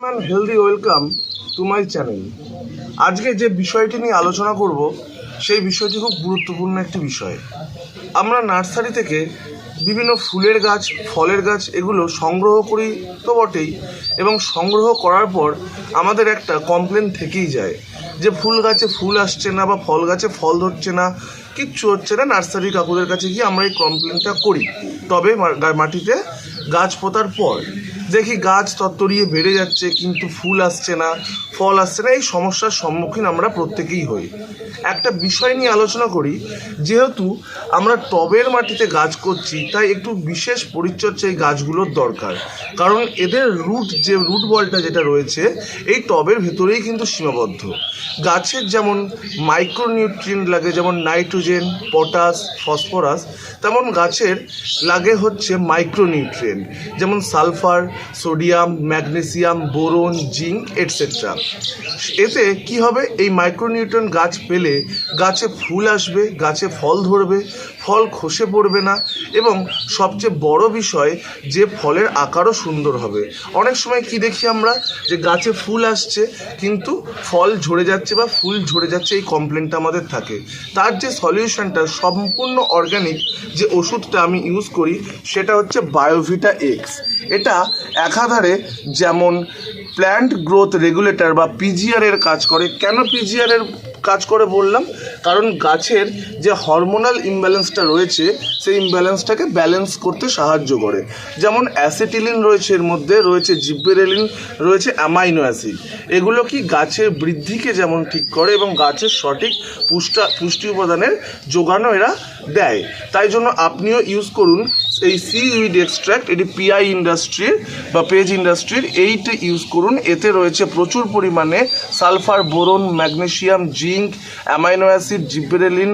Healthy welcome to my channel. আজকে যে বিষয়টি নিয়ে আলোচনা করব সেই বিষয়টি খুব গুরুত্বপূর্ণ একটি বিষয়। আমরা নার্সারি থেকে বিভিন্ন ফুলের গাছ, ফলের গাছ এগুলো সংগ্রহ করি তো বটেই, এবং সংগ্রহ করার পর আমাদের একটা কমপ্লেন থেকেই যায় যে ফুল গাছে ফুল আসছে না বা ফল গাছে ফল ধরছে না, কিচ্ছু হচ্ছে না। নার্সারি কাকুদের কাছে গিয়ে আমরা এই কমপ্লেনটা করি। তবে মাটিতে গাছ পোতার পর দেখি গাছ তত্তরিয়ে বেড়ে যাচ্ছে, কিন্তু ফুল আসছে না, ফল আসছে না। এই সমস্যার সম্মুখীন আমরা প্রত্যেকেই হই। একটা বিষয় নিয়ে আলোচনা করি। যেহেতু আমরা টবের মাটিতে গাছ করছি, তাই একটু বিশেষ পরিচর্যা এই গাছগুলোর দরকার। কারণ এদের রুট বলটা যেটা রয়েছে এই টবের ভেতরেই কিন্তু সীমাবদ্ধ। গাছের যেমন মাইক্রোনিউট্রিয়েন্ট লাগে, যেমন নাইট্রোজেন, পটাশ, ফসফরাস, তেমন গাছের লাগে হচ্ছে মাইক্রোনিউট্রিয়েন্ট, যেমন sulphur, sodium, magnesium, boron, zinc etcetera. এতে কি হবে, এই মাইক্রোনিউট্রিয়েন্ট গাছ পেলে গাছে ফুল আসবে, গাছে ফল ধরবে, ফল খসে পড়বে না, এবং সবচেয়ে বড় বিষয় যে ফলের আকারও সুন্দর হবে। অনেক সময় কি দেখি আমরা যে গাছে ফুল আসছে কিন্তু ফল ঝরে যাচ্ছে বা ফুল ঝরে যাচ্ছে, এই কমপ্লেনটা আমাদের থাকে। তার যে সলিউশনটা সম্পূর্ণ অর্গানিক যে ওষুধটা আমি ইউজ করি সেটা হচ্ছে বায়োভিটা এক্স। এটা একাধারে যেমন প্ল্যান্ট গ্রোথ রেগুলেটর বা পিজিআর এর কাজ করে। কেন পিজিআর এর কাজ করে বললাম? কারণ গাছের যে হরমোনাল ইমব্যালেন্সটা রয়েছে সেই ইমব্যালেন্সটাকে ব্যালেন্স করতে সাহায্য করে। যেমন অ্যাসিটিলিন রয়েছে, এর মধ্যে রয়েছে জিব্বেরেলিন, রয়েছে অ্যামাইনো অ্যাসিড। এগুলো কি গাছের বৃদ্ধিকে যেমন ঠিক করে এবং গাছের সঠিক পুষ্টি উপাদানের যোগানও এরা দেয়। তাই জন্য আপনিও ইউজ করুন এই সিউইড এক্সট্র্যাক্ট। এটি পিআই ইন্ডাস্ট্রির বা পেজ ইন্ডাস্ট্রির, এইটা ইউজ করুন। এতে রয়েছে প্রচুর পরিমাণে sulphur, boron, magnesium, zinc, amino acid, gibberellin,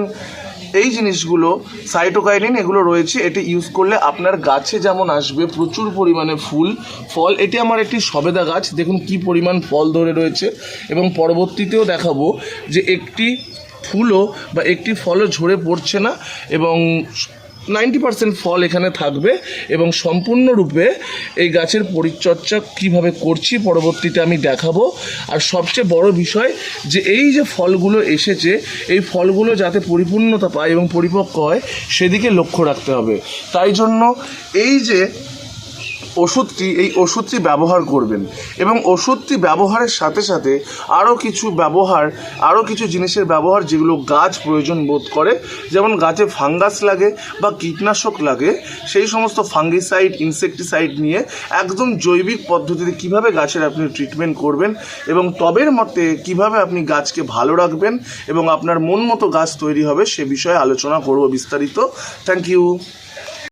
এই জিনিসগুলো, সাইটোকাইনিন, এগুলো রয়েছে। এটি ইউজ করলে আপনার গাছে যেমন আসবে প্রচুর পরিমাণে ফুল ফল। এটি আমার একটি সবেদা গাছ, দেখুন কি পরিমাণ ফল ধরে রয়েছে, এবং পরবর্তীতেও দেখাবো যে একটি ফুলও বা একটি ফলও ঝরে পড়ছে না, এবং 90% ফল এখানে থাকবে। এবং সম্পূর্ণরূপে এই গাছের পরিচর্যা কিভাবে করছি পরবর্তীতে আমি দেখাবো। আর সবচেয়ে বড় বিষয় যে এই যে ফলগুলো এসেছে এই ফলগুলো যাতে পরিপূর্ণতা পায় এবং পরিপক্ক হয় সেদিকে লক্ষ্য রাখতে হবে। তাই জন্য এই যে এই ওষুধটি ব্যবহার করবেন, এবং ওষুধটি ব্যবহারের সাথে সাথে আরও কিছু জিনিসের ব্যবহার যেগুলো গাছ প্রয়োজন বোধ করে। যেমন গাছে ফাঙ্গাস লাগে বা কীটনাশক লাগে, সেই সমস্ত ফাঙ্গিসাইড, ইনসেকটিসাইড নিয়ে একদম জৈবিক পদ্ধতিতে কিভাবে গাছের আপনি ট্রিটমেন্ট করবেন এবং টবের মধ্যে কিভাবে আপনি গাছকে ভালো রাখবেন এবং আপনার মন মতো গাছ তৈরি হবে সে বিষয়ে আলোচনা করব বিস্তারিত। Thank you.